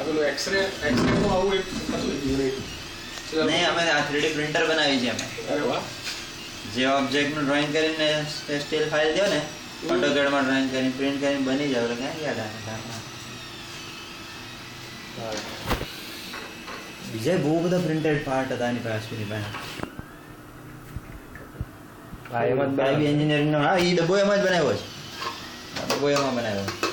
પેલું એક્સરે નું આવું એક કશું યુનિટ નહીં, અમે આ 3D પ્રિન્ટર બનાવી છે અમે. અરે વાહ. જે ઓબ્જેક્ટનું ડ્રોઈંગ કરીને સ્ટીલ ફાઇલ દો ને, ઓટોકેડમાં ડ્રોઈંગ કરીને પ્રિન્ટ કરીને બની જાવ એટલે ક્યાં યાદ આવે. બીજા બહુ બધા પ્રિન્ટેડ પાર્ટ હતા એની પાસે. એમાં એન્જિનિયરિંગ નો, હા, એ ડબ્બો એમાં જ બનાવ્યો છે. ડબ્બો એમાં બનાવ્યો.